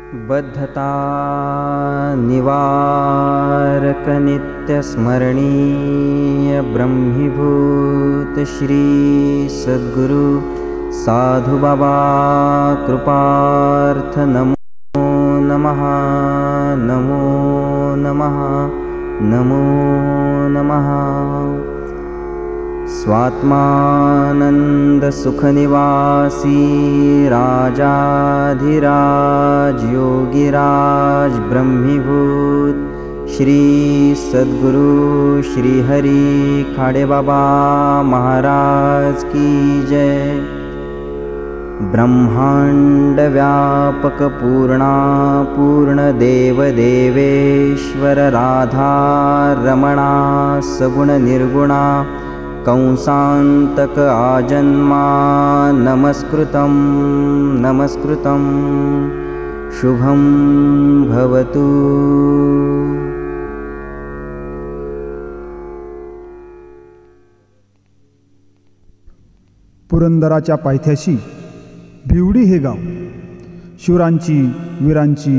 बद्धता निवारक नित्य स्मरणीय ब्रह्मीभूत श्री सद्गुरु साधु बाबा कृपार्थ नमो नमः नमो नमः नमो नमः। स्वात्मानंद सुखनिवासी राजाधिराज योगिराज ब्रह्मीभूत श्री सद्गुरु श्री हरि खाडे बाबा महाराज की जय। ब्रह्मांड व्यापक पूर्ण देव देवेश्वर राधा रमणा सगुण निर्गुणा कंसांतक आजन्मा नमस्कृतं नमस्कृतं शुभं भवतु। पुरंदराच्या पायथ्याशी भिवडी हे गाव शूरांची वीरांची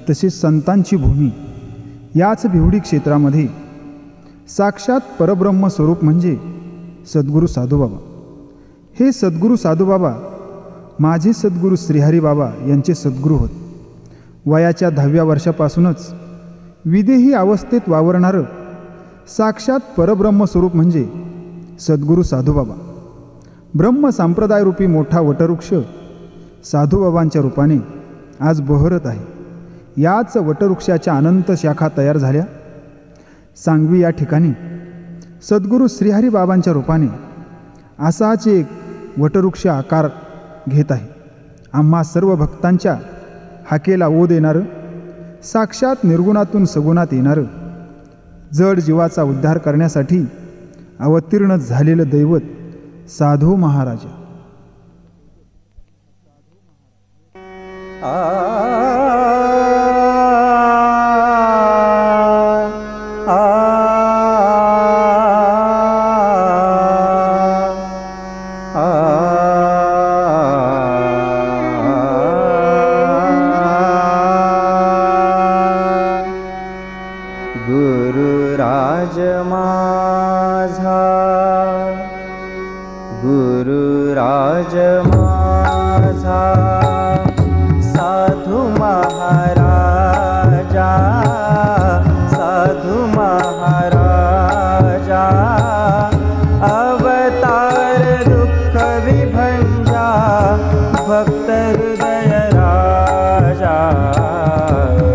तसेच संतांची भूमी। याच भिवडी क्षेत्रामध्ये साक्षात परब्रह्म स्वरूप म्हणजे सद्गुरू साधूबाबा। हे सद्गुरू साधूबाबा माझे सद्गुरू श्रीहरी बाबा यांचे सद्गुरू होत। वयाच्या 10व्या वर्षापासूनच विदेही अवस्थेत वावरणारं साक्षात परब्रह्म स्वरूप म्हणजे सद्गुरू साधूबाबा। ब्रह्म संप्रदायरूपी मोठा वटवृक्ष साधूबाबांच्या रूपाने आज बहरत आहे। याच वटवृक्षाच्या अनंत शाखा तयार झाल्या। सांगवी या ठिकाणी सद्गुरू श्रीहरी बाबांच्या रूपाने असाच एक वटवृक्ष आकार घेत आहे। आम्हा सर्व भक्तांच्या हाकेला ओढ देणारं साक्षात निर्गुणातून सगुणात येणारं जड जीवाचा उद्धार करण्यासाठी अवतीर्ण झालेलं दैवत साधू महाराज। गुरुराज माझा गुरुराज माझा साधू महाराजा साधू महाराजा अवतार दुःख विभंजा भक्त हृदय राजा।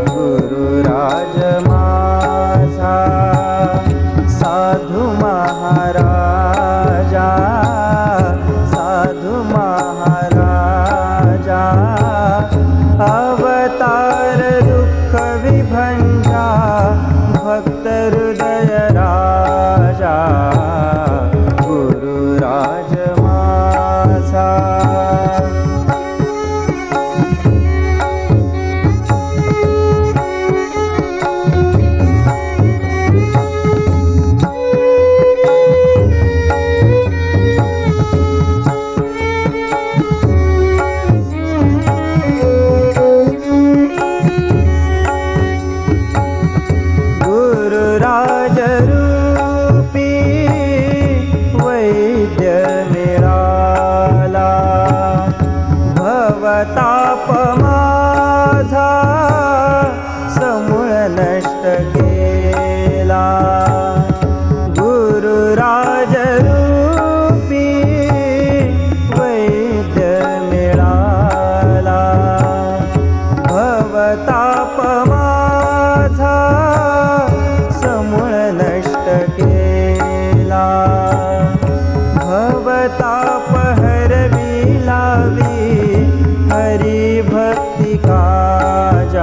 गुरुराज माझा साधू महाराजा साधू महाराजा अवतार दुःख विभंजा भक्त हृदय राजा। गुरुराज माझा ताप माझा समूळ नष्ट केला। गुरुराज रूपी वैद्य मिळाला। भवताप माझा समूळ नष्ट केला। भवताप हरवी लावी हरि भक्ति काजा।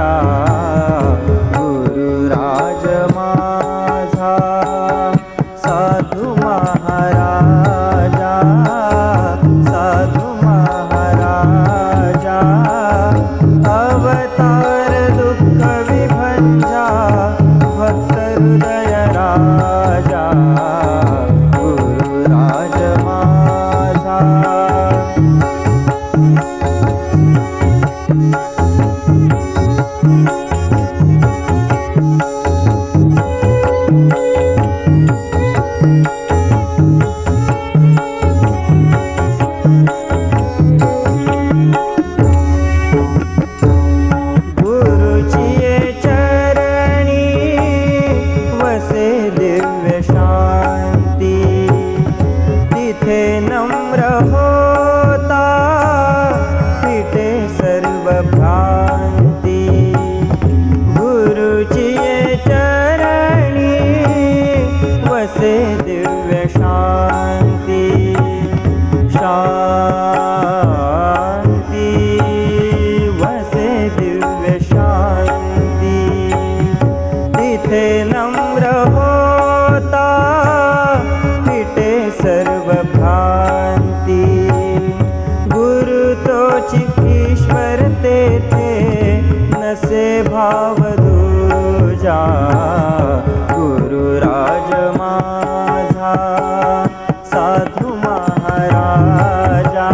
भावाची ईश्वर तेथे नसे भाव दूजा गुरुराज माझा साधू महाराजा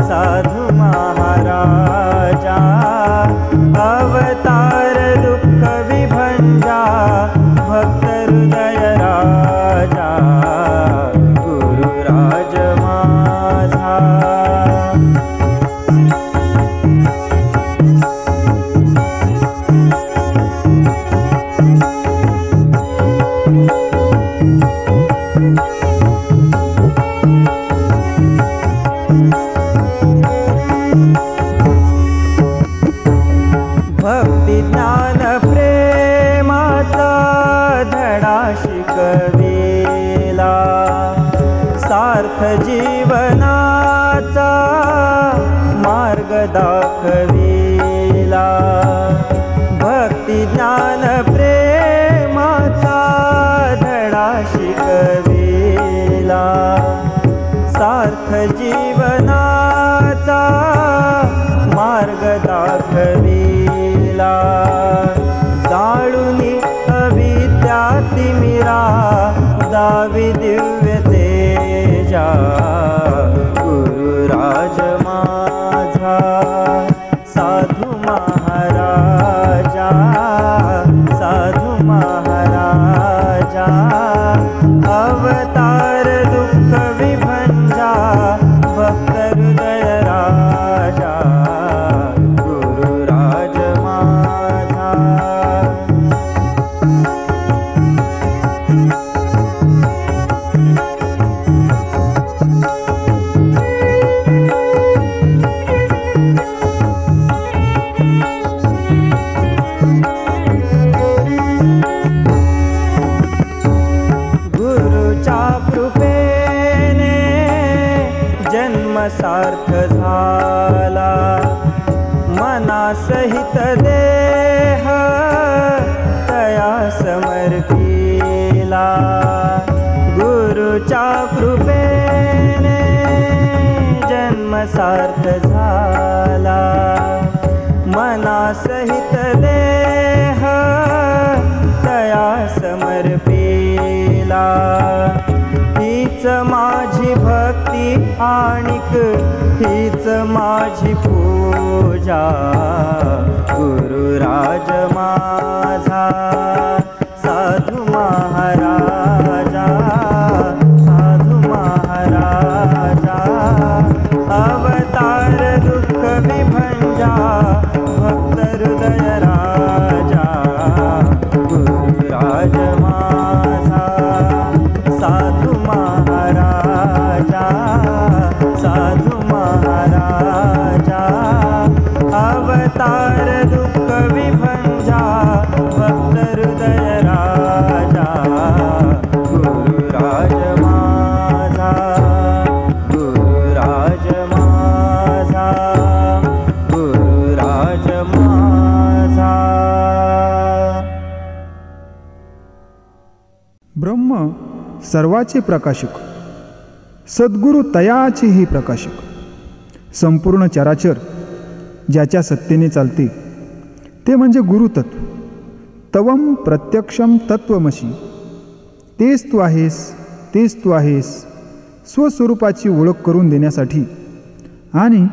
साधू महाराजा अवतार दुःख विभंजा भक्त हृदय राजा गुरुराज माझा भक्ती ज्ञान प्रेमाचा धडा शिकविला सार्थ जीवनाचा मार्ग दाखविला भक्ती ज्ञान प्रेमाचा धडा शिकविला सार्थ जीवनाचा मार्ग दाखविला जाळुनी अविद्या तिमिरा दावी दिव्य तेजा गुरुराज माझा साधू महाराजा साधू महाराजा अवतार दुःख विभंजा भक्त हृदय राजा गुरुराज माझा गुरुच्या कृपेने जन्म सार्थ झाला मनासहित देह तया समर्पिला गुरुच्या कृपेने जन्म सार्थ झाला मनासहित देह तया समर्पिला हीच माझी भक्ती आणिक हीच माझी पूजा गुरुराज माझा साधू महाराजा साधू महाराजा अवतार दुःख विभंजा भक्त हृदय राजा गुरुराज माझा साधू महाराजा साधू महाराजा अवतार दुःख विभंजा भक्त हृदय राजा गुरुराज माझा गुरुराज माझा गुरुराज माझा ब्रह्म सर्वाचे प्रकाशक सद्गुरु तयाचेही प्रकाशक संपूर्ण चराचर ज्याच्या सत्तेने चालते ते म्हणजे गुरुतत्व तवम प्रत्यक्षम तत्वमशी तेच तू आहेस स्वस्वरूपाची ओळख करून देण्यासाठी आणि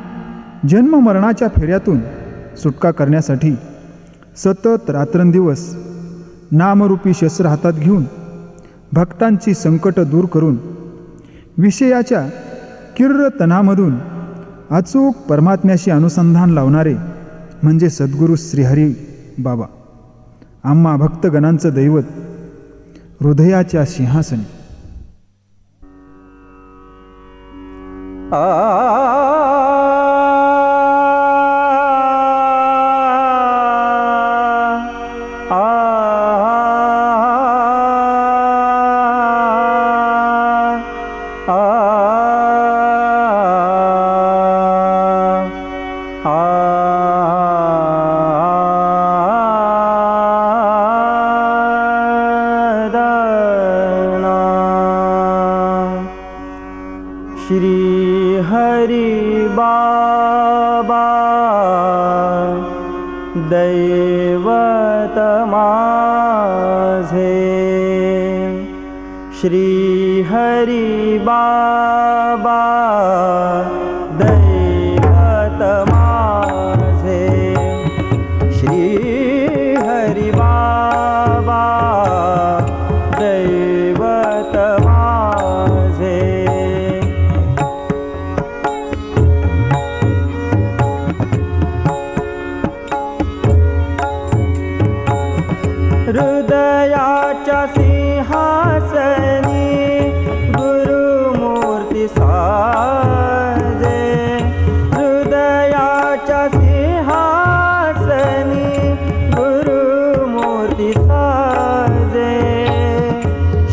जन्ममरणाच्या फेऱ्यातून सुटका करण्यासाठी सतत रात्रंदिवस नामरूपी शस्त्र हातात घेऊन भक्तांची संकट दूर करून विषयाच्या किर्रतनामधून अचूक परमात्म्याशी अनुसंधान लावणारे म्हणजे सद्गुरू श्रीहरी बाबा आम्हा भक्तगणांचं दैवत हृदयाच्या सिंहासनी श्री हरि बाबा दैवत माझे श्री हरी बाबा दैवत माझे श्री हरी बाबा दैवत माझे हृदयाच्या सिंहासनी गुरुमूर्ती साजे हृदयाच्या सिंहासनी गुरुमूर्ती साजे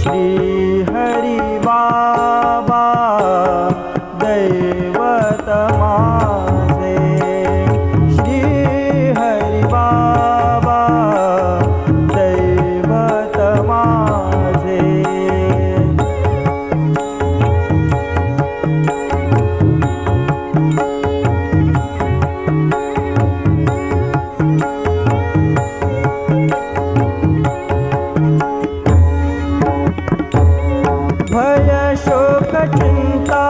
श्री हरी बाबा दैवत माझे श्री हरी बाबा दैवत माझे भय शोक चिंता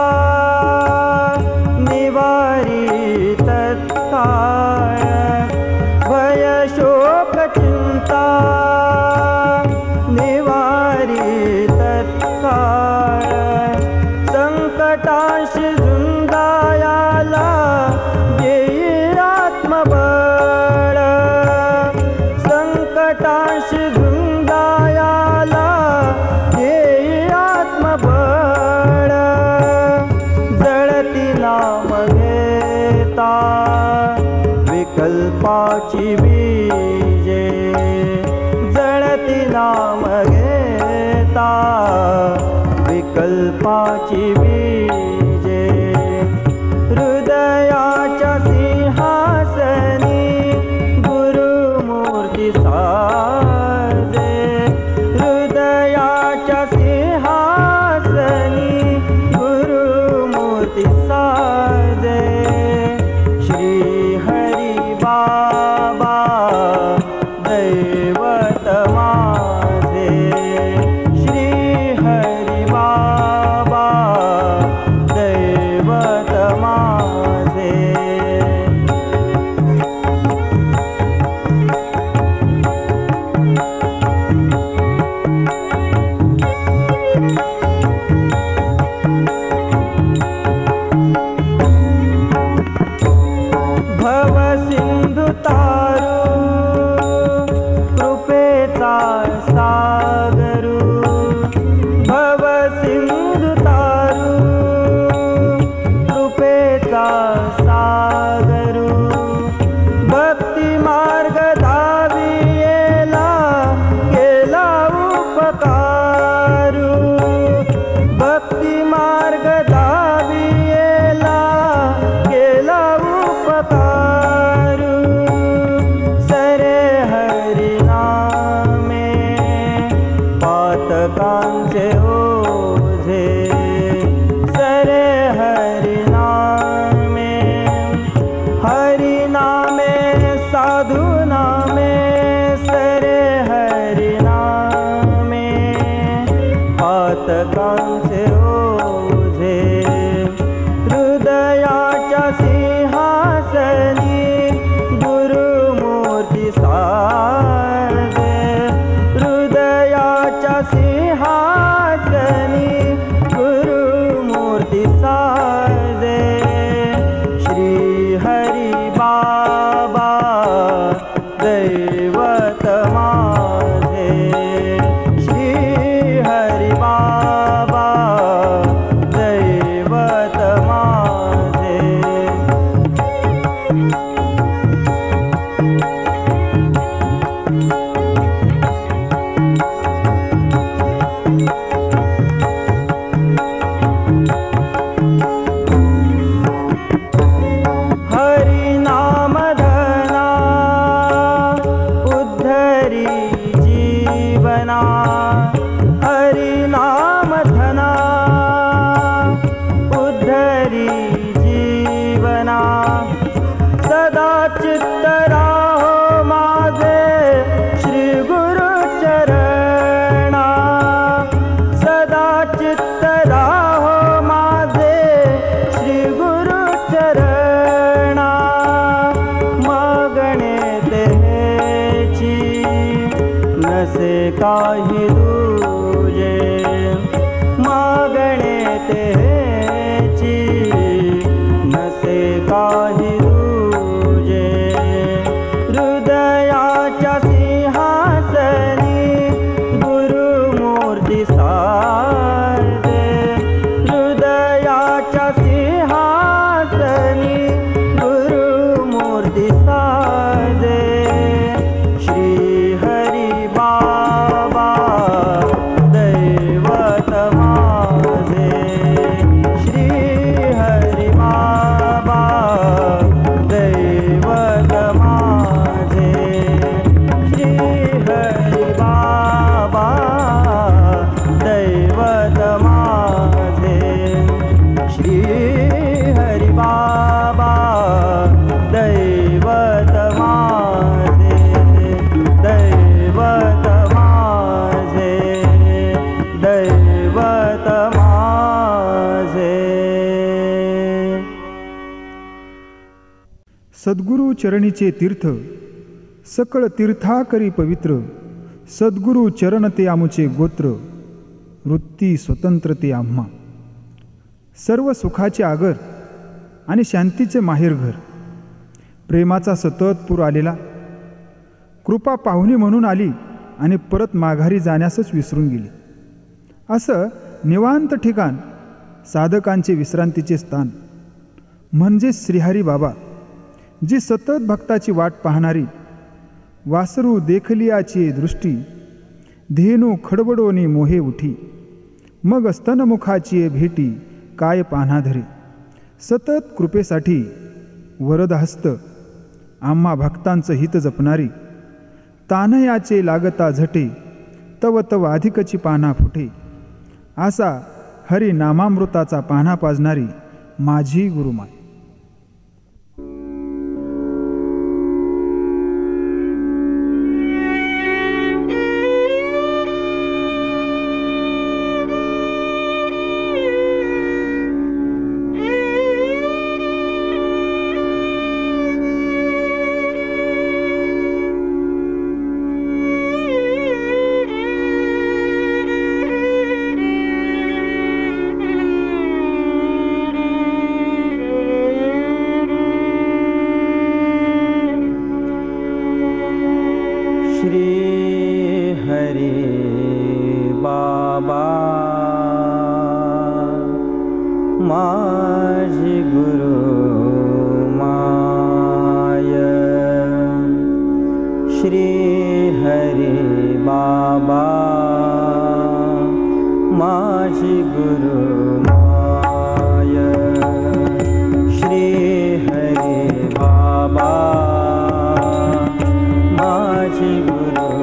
निवारी तत्काळ भय शोक चिंता निवारी तत्काळ संकटांशी झुंजायाला देई आत्मबळ संकटांशी झुंजायाला देई आत्मबळ जळती नाम घेता विकल्पाची बीजे जळती नाम घेता विकल्पाची बीजे हृदयाच्या सिंहासनी गुरुमूर्ती साजे हृदयाच्या सिंहासनी गुरुमूर्ती साजे श्री हरी बाबा दैवत माझे श्री हरी बाबा दैवत माझे भव सिंधु तारू कृपेचा सागरू भव सिंधु तारू कृपेचा सागरू भक्ती मार्ग धावियेला केला उपकारू भक्ती मार्ग धावियेला केला उपकारू सरे हरी नामे पातकांचे ओझे सरे हरी नामे हरी नामे साधू नामे सरे हरी नामे पातकांचे ओझे हृदयाच्या सिंहासनी गुरुमूर्ती साजे हृदयाच्या सिंहासनी गुरुमूर्ती साजे श्री हरी बाबा दैवत माझे श्री हरी बाबा दैवत माझे काही दूजे मागणे तेची नसे काही दूजे हृदयाच्या सिंहासनी गुरुमूर्ती साजे हृदयाच्या सिंहासनी गुरुमूर्ती साजे श्री हरी बाबा दैवत माझे श्री हरी बाबा दैवत माझे श्री हरी बाबा दैवत माझे श्री हरी बाबा दैवत माझे दैवत माझे दैवत माझे. सद्गुरु चरणीचे तीर्थ सकळ तीर्थाकरी पवित्र सद्गुरु चरण ते आमुचे गोत्र वृत्ती स्वतंत्र ते आम्हा. सर्व सुखाचे आगर आणि शांतीचे माहेरघर प्रेमाचा सतत पूर आलेला कृपा पाहुणी म्हणून आली आणि परत माघारी जाण्यासच विसरून गेली असं निवांत ठिकाण साधकांचे विश्रांतीचे स्थान म्हणजे श्रीहरी बाबा जी सतत भक्ताची वाट पाहणारी वासरू देखलियाची दृष्टी धेनू खडबडोनी मोहे उठी मग स्तनमुखाची भेटी काय पान्हा धरे सतत कृपेसाठी वरदहस्त आम्हा भक्तांचं हित जपणारी तानयाचे लागता झटे तव तव अधिकची पाना फुटे असा हरी नामामृताचा पान्हा पाजणारी माझी गुरुमाय. श्री हरी बाबा माझी गुरु माय श्री हरी बाबा माझी गुरु माय श्री हरी बाबा माझी गुरु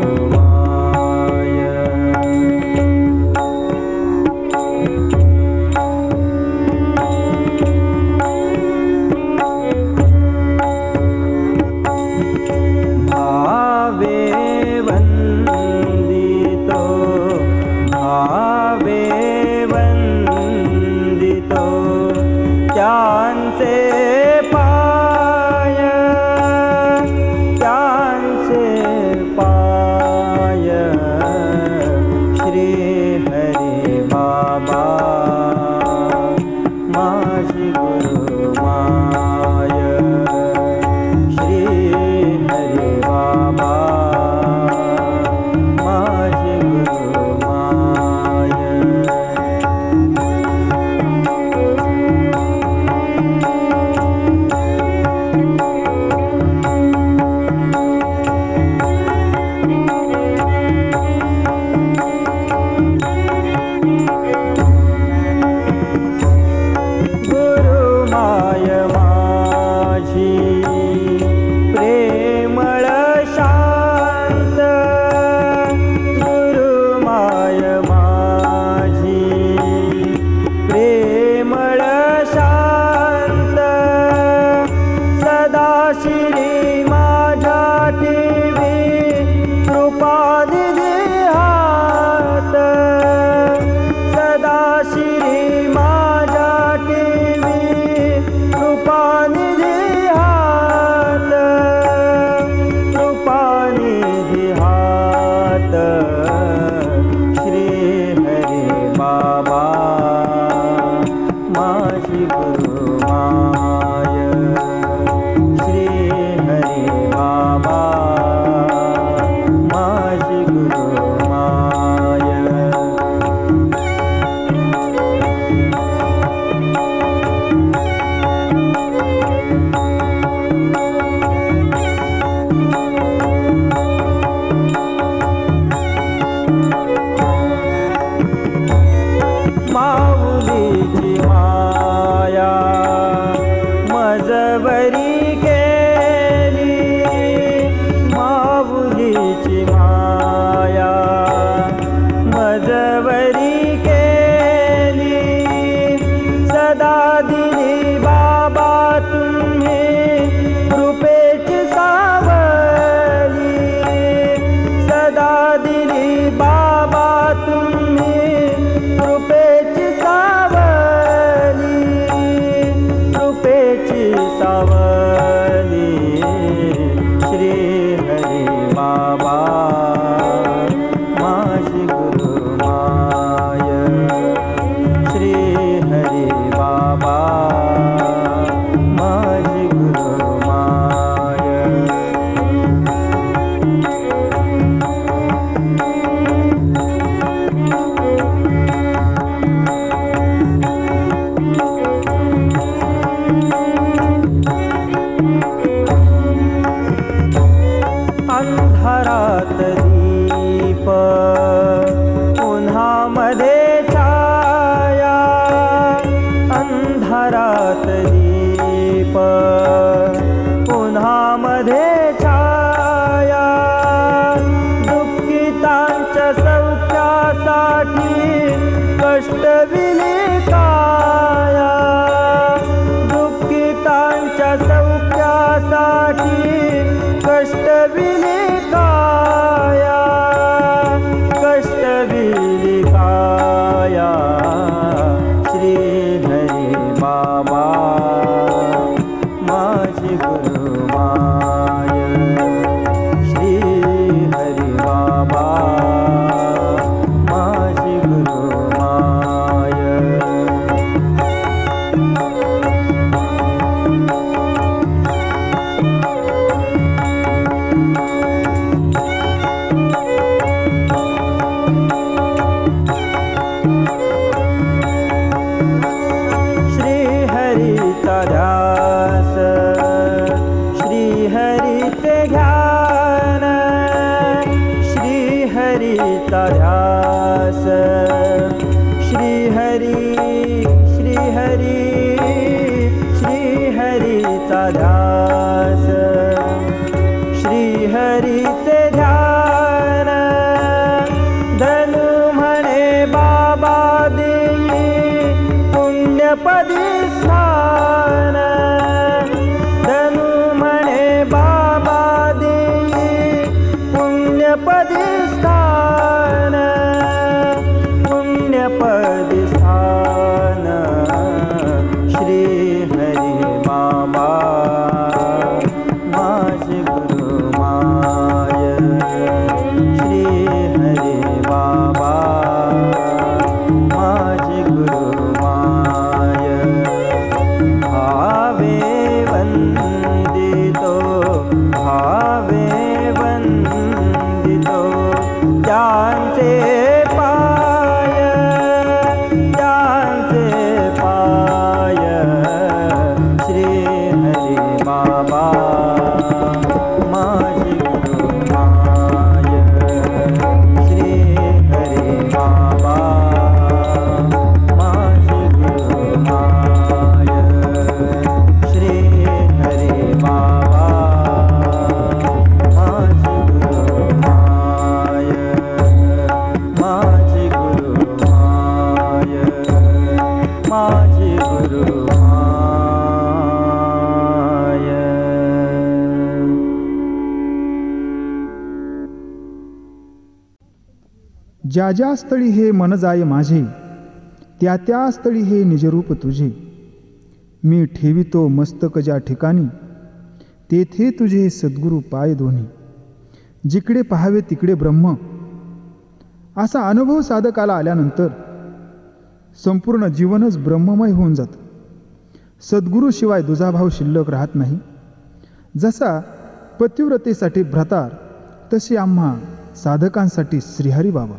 मजवरी केली माऊलीची माया, मजवरी केली सदा दिली बाबा तुम्ही कृपेची सावली, सदा दिली बाबा तुम्ही कृपेची सावली, कृपेची सावली श्री हरी बाबा माझी गुरु माय, श्री हरी बाबा माझी गुरु माय. अंधारात दीप उन्हामध्ये छाया, अंधारात दीप उन्हामध्ये छाया, दुःखितांच्या सौख्यासाठी कष्टविली काया, दुःखितांच्या सौख्यासाठी कष्टविली काया, कष्टविली काया श्री हरी बाबा माझी गुरु माय, श्री हरी बाबा माझी गुरु माय. श्रीहरीचा ध्यास, श्रीहरीचे ध्यान, श्रीहरीचा ध्यास, श्रीहरी श्रीहरी श्रीहरीचा ध्यास, श्रीहरीचे ध्यान, धनु म्हणे बाबा देई पुण्यपदी स्थान, धनु म्हणे बाबा देई पुण्यपदी स्थान, पुण्यपदी स्थान श्री हरी बाबा माझे गुरु माय, श्री हरी बाबा माझे गुरु माय. भावे वंदितो, भावे वंदितो त्यांचे पाय, त्यांचे पाय श्री हरी बाबा माझी गुरु माय, श्री हरी बाबा माझी गुरु माय, श्री हरी बाबा माझी गुरु माय, माझी गुरु माय, माझी गुरु माय. ज्या ज्या स्थळी हे मन जाय माझे, त्या त्या स्थळी हे निजरूप तुझे. मी ठेवितो मस्तक ज्या ठिकाणी, तेथे तुझे सद्गुरु पाय दोन्ही. जिकडे पाहावे तिकडे ब्रह्म, असा अनुभव साधकाला आल्यानंतर संपूर्ण जीवनच ब्रह्ममय होऊन जातं. सद्गुरूशिवाय दुजाभाव शिल्लक राहत नाही. जसा पतिव्रतेसाठी भ्रतार, तशी आम्हा साधकांसाठी श्रीहरी बाबा.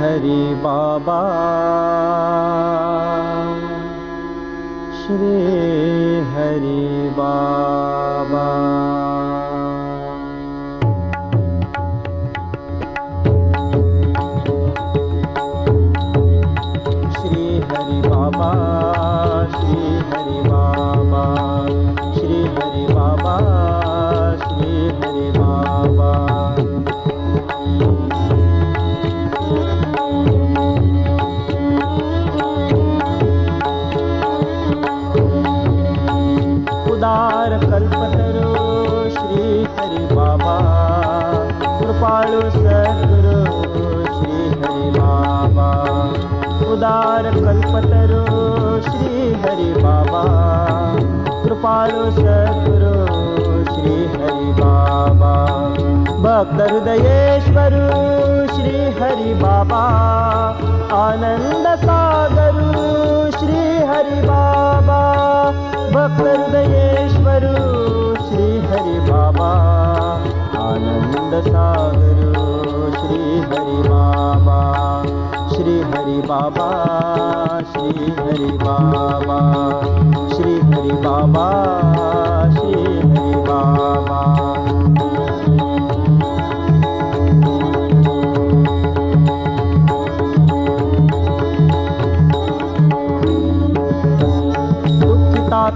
हरि बाबा श्री हरि बाबा श्री हरि बाबा श्री हरि बाबा श्री हरि बाबा श्री हरि बाबा उदार कल्पतरु श्री हरि बाबा कृपाळु सद्गुरु श्री हरि बाबा उदार कल्पतरु श्री हरि बाबा कृपाळु सद्गुरु श्री हरि बाबा भक्त हृदयेश्वरु श्री हरि बाबा आनंद सागरु श्री हरि बाबा भक्त हृदयेश्वरु श्री हरि बाबा आनंद सागरु श्री हरि बाबा श्री हरि बाबा श्री हरि बाबा श्री हरि बाबा श्री हरि बाबा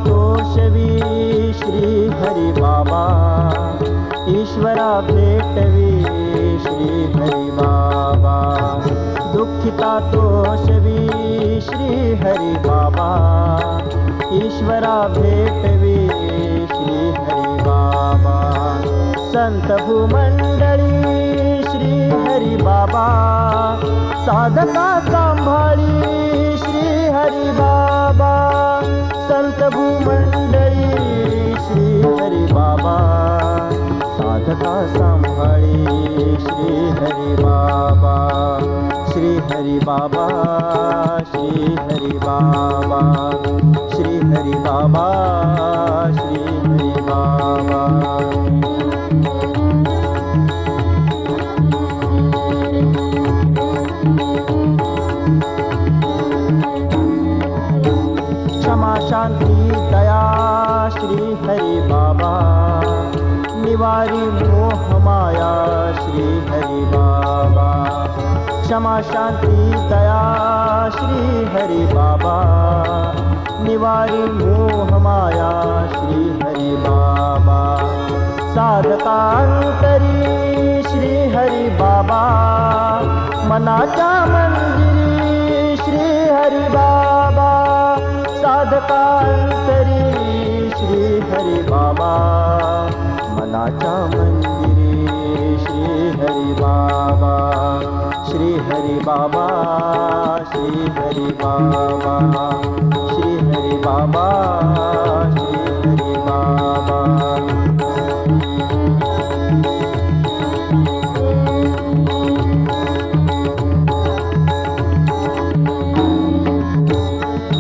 तोषवी श्री हरि बाबा ईश्वरा भेटवी श्री हरि बाबा दुःखिता तोषवी श्री हरि बाबा ईश्वरा भेटवी श्री हरि बाबा संत भूमंडळी श्री हरि बाबा साधका सांभाळी श्री हरि बाबा संत भूमंडळी श्री हरि बाबा साधका सांभाळी श्री हरि बाबा श्री हरि बाबा श्री हरि बाबा श्री हरि बाबा श्री हरि बाबा क्षमा शांति दया श्री हरि बाबा निवारी मोह माया श्री हरि बाबा क्षमा शांति दया श्री हरि बाबा निवारी मोह माया श्री हरि बाबा साधकांतरी श्री हरि बाबा मनाच्या मंदिरी श्री हरि बाबा साधकांतरी श्री हरि बाबा मनाच्या मंदिरी श्री हरि बाबा श्री हरि बाबा श्री हरि बाबा श्री हरि बाबा श्री हरि बाबा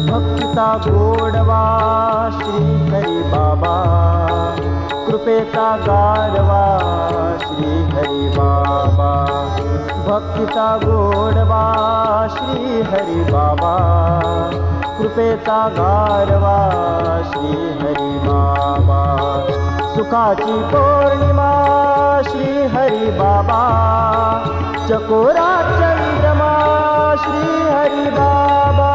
भक्तीचा गोडवा श्री हरि बाबा कृपेचा गारवा श्री हरि बाबा भक्तीचा गोडवा श्री हरि बाबा कृपेचा गारवा श्री हरि बाबा सुखाची पौर्णिमा श्री हरि बाबा चकोरा चंद्रमा श्री हरि बाबा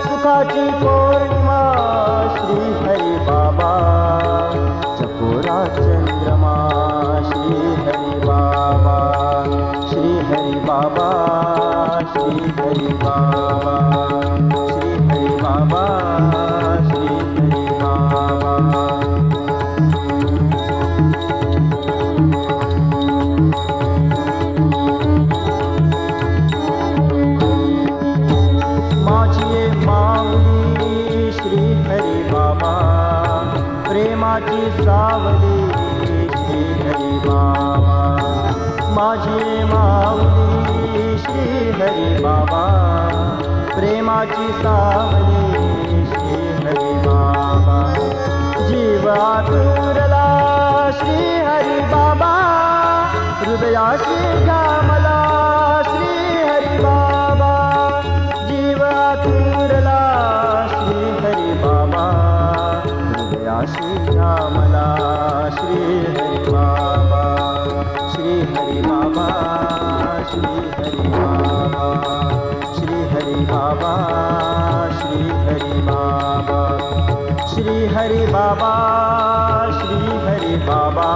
सुखाची पौर्णिमा श्री हरि बाबा चकोरा चंद्रमा श्री हरि बाबा श्री हरि बाबा श्री हरि बाबा श्री हरि बाबा श्री हरि बाबा माझी माऊली श्री हरि बाबा प्रेमाची सावली श्री हरि बाबा माझी माऊली श्री हरि बाबा प्रेमाची सावली श्री हरि बाबा जीव आतुरला श्री हरि बाबा हृदयाशी घ्या मला श्री हरि बाबा श्री हरी बाबा श्री हरी बाबा श्री हरी बाबा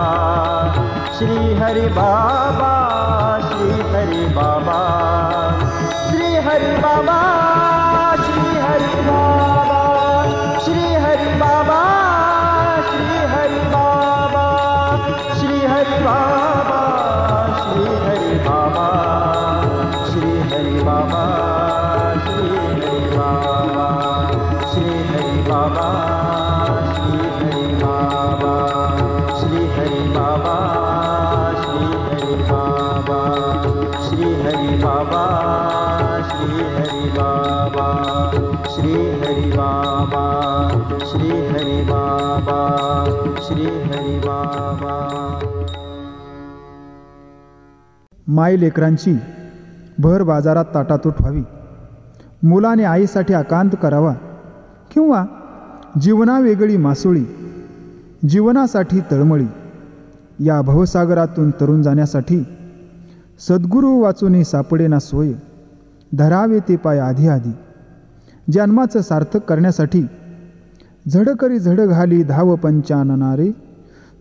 श्री हरी बाबा श्री हरी बाबा श्री हरी बाबा श्री हरी बाबा श्री हरी बाबा श्री हरी बाबा श्री हरी बाबा श्री हरी बाबा श्री हरि बाबा श्री हरि बाबा श्री हरि बाबा श्री हरि बाबा श्री हरि बाबा श्री हरि बाबा श्री हरि बाबा श्री हरि बाबा श्री हरि बाबा श्री हरि बाबा श्री हरि बाबा. माय लेकरांची भर बाजारात ताटातूट व्हावी, मुलाने आईसाठी आकांत करावा, किंवा जीवनावेगळी मासोळी, जीवनासाठी तळमळी, या भवसागरातून तरुण जाण्यासाठी सद्गुरू वाचून सापडेना सोय, धरावे ते पाय आधी आधी. जन्माचं सार्थक करण्यासाठी झडकरी झड घाली धाव पंचाननारे,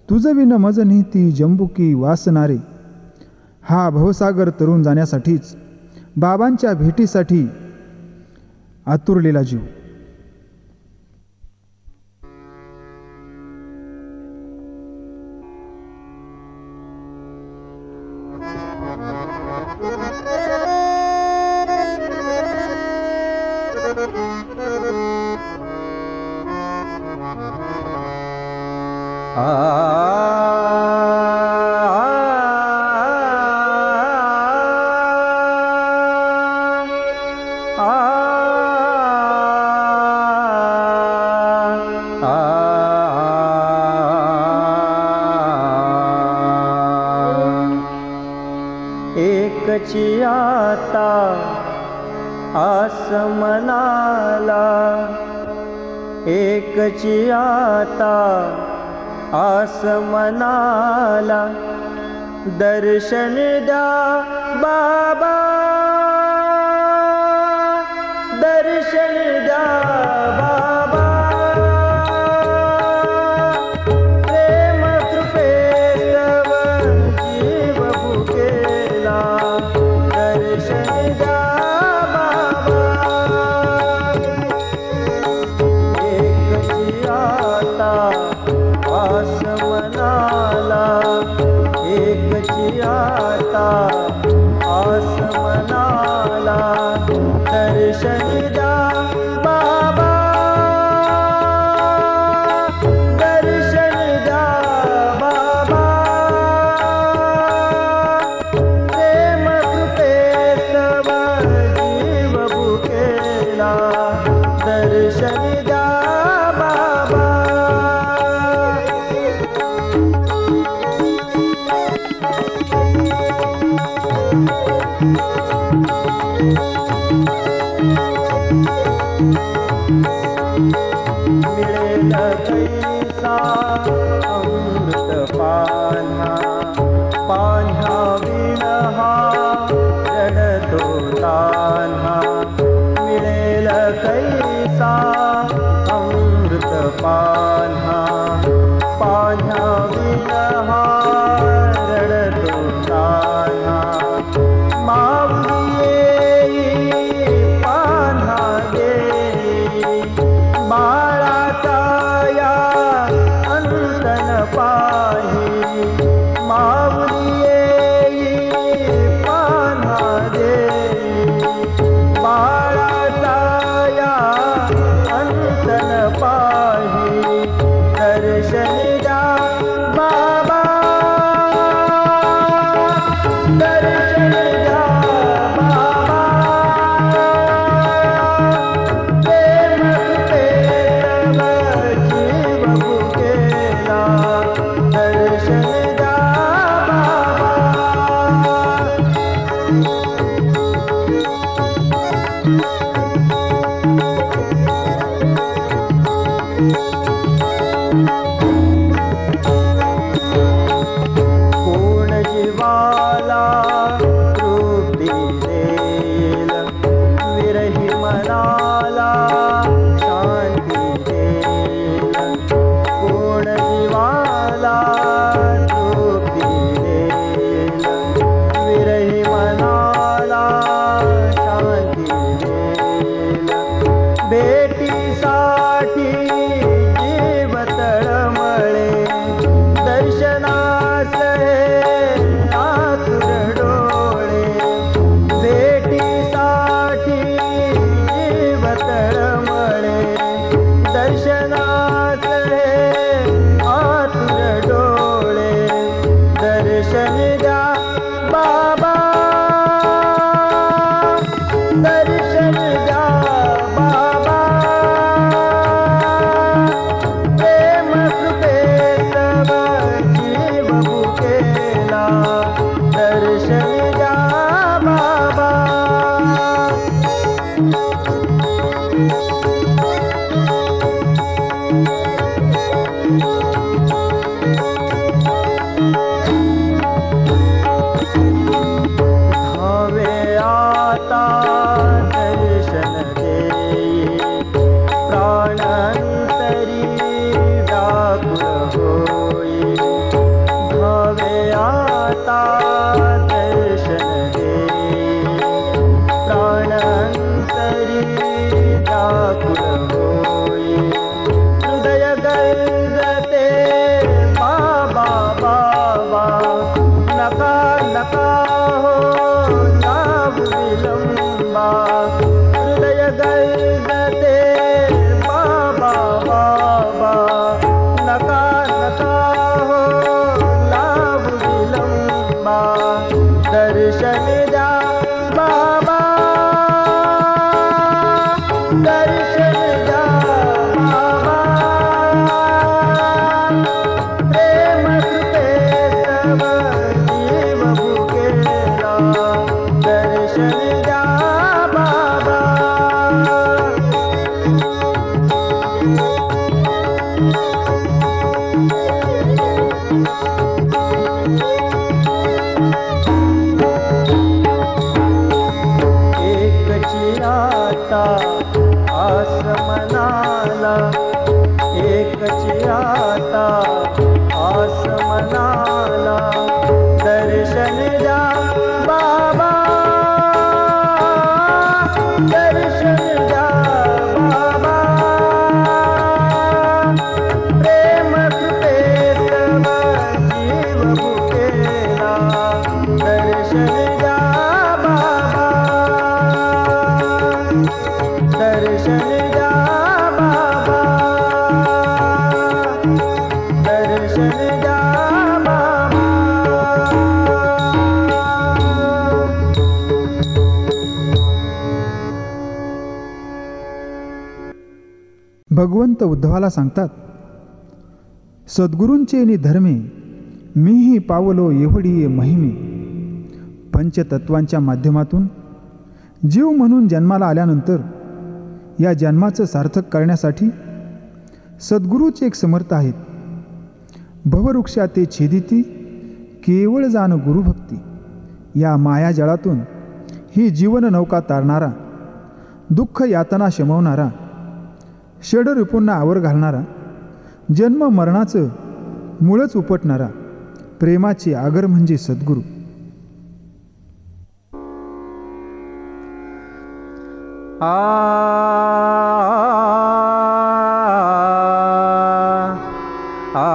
तुझ विन मज नीती जंबुकी वासनारे. हा भवसागर तरुण जाण्यासाठीच, बाबांच्या भेटीसाठी आतुरलेला जीव. एकची आता आसमनाला, एकची आता आसमनाला, दर्शन द्या बाबा, दर्शन द्या बाबा. प्रेम कृपेस्तव जीव भुकेला, दर्शन द्या बाबा. एकची आता आसमनाला, एकची आता आसमनाला, दर्शन द्या बाबा, दर्शन द्या बाबा. प्रेम कृपेस्तव जीव भुकेला, दर्शन द्या बाबा. मिळेल कैसा अमृत पान्हा, पान्हा विण हा रडतो तान्हा. मिळेल कैसा अमृत पान्हा, पान्हा विण हा रडतो तान्हा. माऊली येई पान्हा देई, बाळाचा या अंतन पाही. माऊली येई पान्हा देई, बाळाचा या अंतन पाही. दर्शन द्या बाबा, गरजते बाबा बाबा, नका नका हो लावू विलंबा, दर्शन द्या बाबा, दर्शन द्या बाबा, प्रेम कृपे सर्व जीव भुकेला, दर्शन द्या बाबा. एकची आता आस मनाला, एकची आता आस मनाला, दर्शन द्या बाबा, दर्शन द्या बाबा, प्रेम कृपे सर्व जीव भुकेला, दर्शन द्या बाबा, दर्शन द्या बाबा, दर्शन द्या बाबा. भगवंत उद्धवाला सांगतात, सद्गुरूंचे निधर्मे मीही पावलो एवढी महिमे. पंचतत्वांच्या माध्यमातून जीव म्हणून जन्माला आल्यानंतर या जन्माचं सार्थक करण्यासाठी सद्गुरूच एक समर्थ आहेत. भववृक्षा ते छेदिती केवळ जाण गुरुभक्ती. या मायाजळातून ही जीवन नौका तारणारा, दुःख यातना शमवणारा, षडरिपूंना आवर घालणारा, जन्म मरणाचं मूळच उपटणारा प्रेमाचे आगर म्हणजे सद्गुरू. आ आ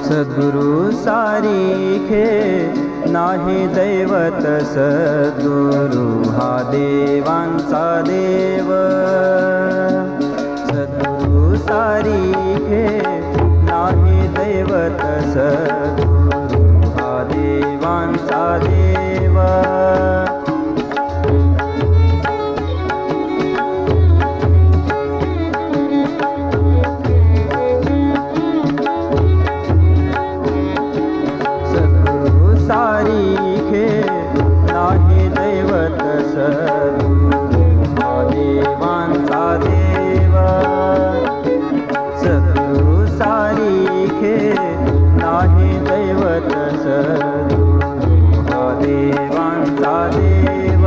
सद्गुरु सारिखे नाही दैवत, सद्गुरु हा देवांचा देव. सद्गुरु सारिखे नाही दैवत, सद्गुरु हा देवांचा देव. सारिखे नाही दैवत, सद्गुरु हा देवांचा देव. सद्गुरु सारिखे नाही दैवत, सद्गुरु हा देवांचा देव.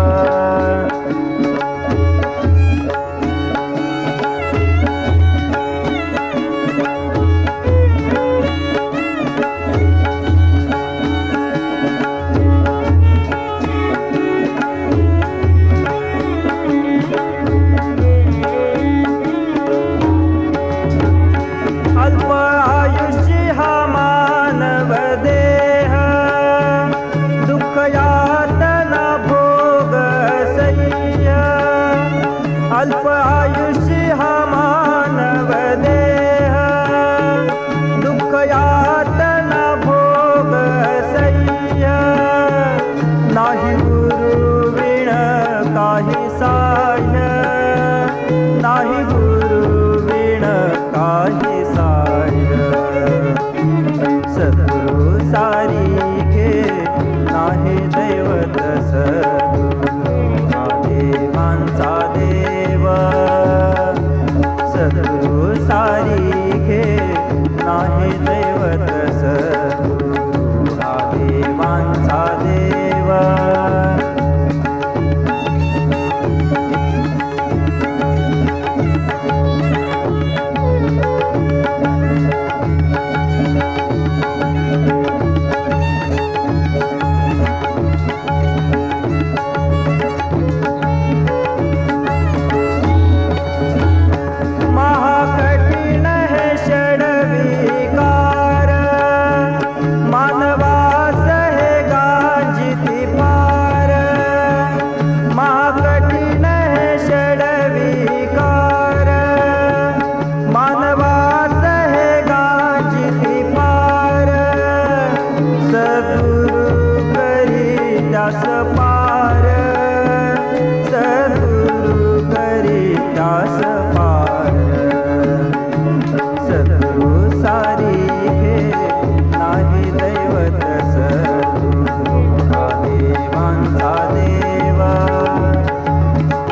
देवांचा देव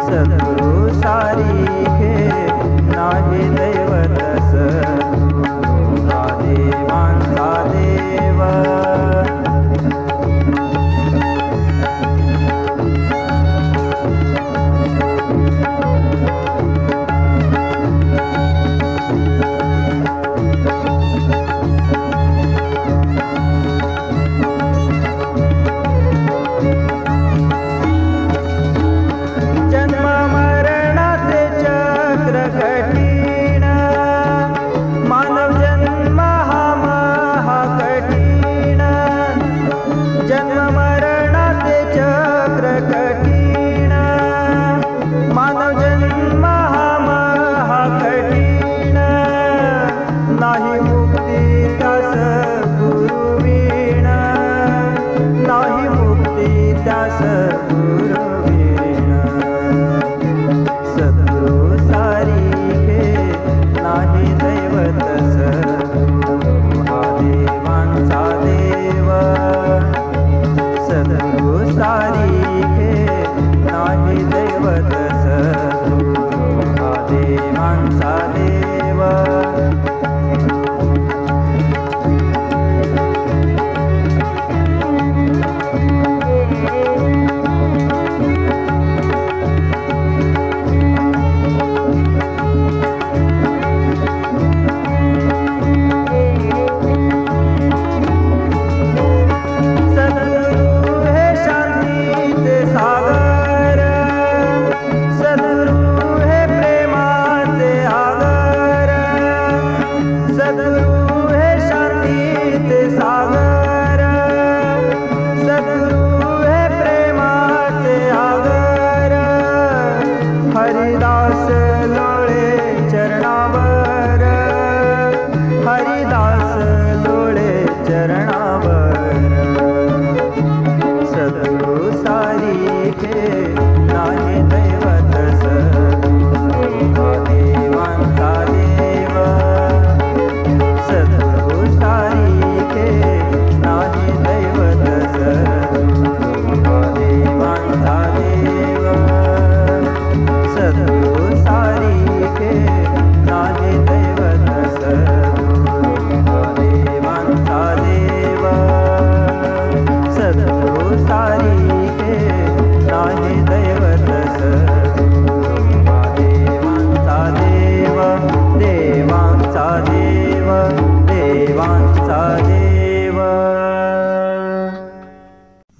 सद्गुरु सारिखे नाही दैवत सद्गुरुचा देवांचा देव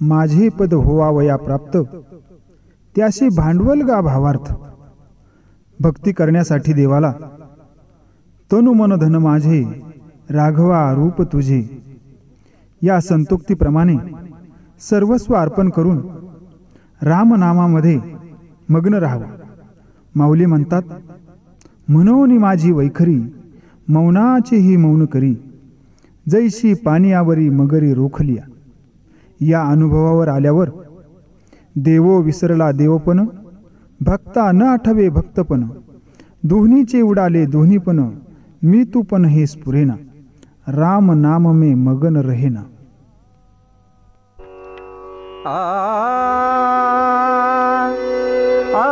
माझे पद होवावया प्राप्त त्याशी भांडवल गा भावार्थ भक्ती करण्यासाठी देवाला तनु मन धन माझे राघवा रूप तुझे या संतोक्तीप्रमाणे सर्वस्व अर्पण करून रामनामामध्ये मग्न राहावं. माऊली म्हणतात, म्हणून माझी वैखरी मौनाची ही मौन करी जैशी पानियावरी मगरी रोखलिया. या अनुभवावर आल्यावर देवो विसरला देवपण भक्ता न आठवे भक्तपण दोन्हीचे उडाले दोन्हीपण मी तू पण हे स्फुरेना राम नाम में मगन रहेना. आ आ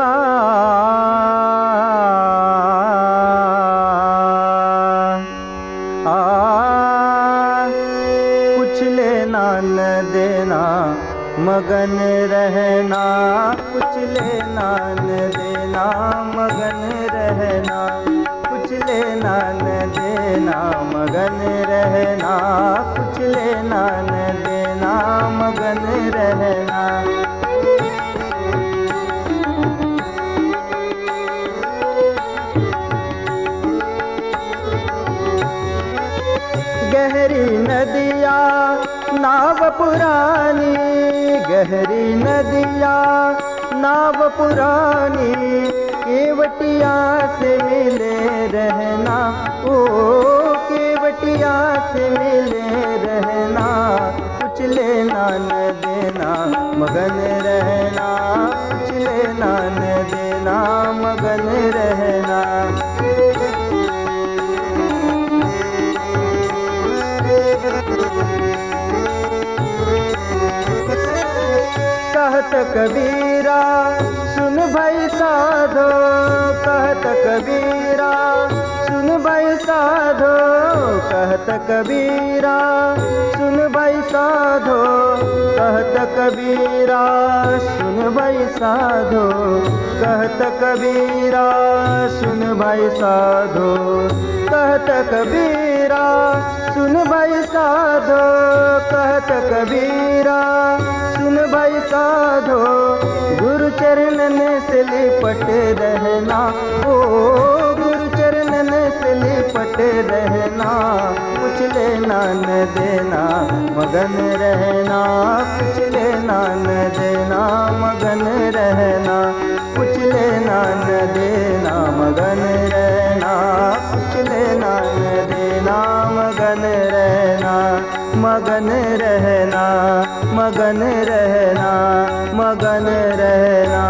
कुछ लेना न देना मगन रहना कुछ लेना न देना मगन रहना कुछ लेना न देना मगन रहना कुछ लेना न देना मगन रहना. गहरी नदिया नाव पुरानी गहरी नदिया नाव पुरानी केवटिया से मिले रहना ओ केवटिया से मिले रहना कुछ लेना न देना मगन रहना कुछ लेना न देना मगन रहना. कह कहत कबीरा सुन भाई साधो, कहत कबीरा सुन भाई साधो, कहत कबीरा सुन भाई साधो, कहत कबीरा सुन भाई साधो, कहत कबीरा सुन भाई साधो, कहत कबीरा सुन भाई साधो, कहत कबीरा सुन भाई साधो, गुरु चरणन से लिपट रहना, ओ गुरु चरणन से लिपट रहना, कुछ लेना न देना मगन रहना, कुछ लेना न देना मगन रहना, कुछ लेना न देना मगन रहना, कुछ लेना न देना मगन रहना, मगन रहना, मगन रहना, मगन रहना।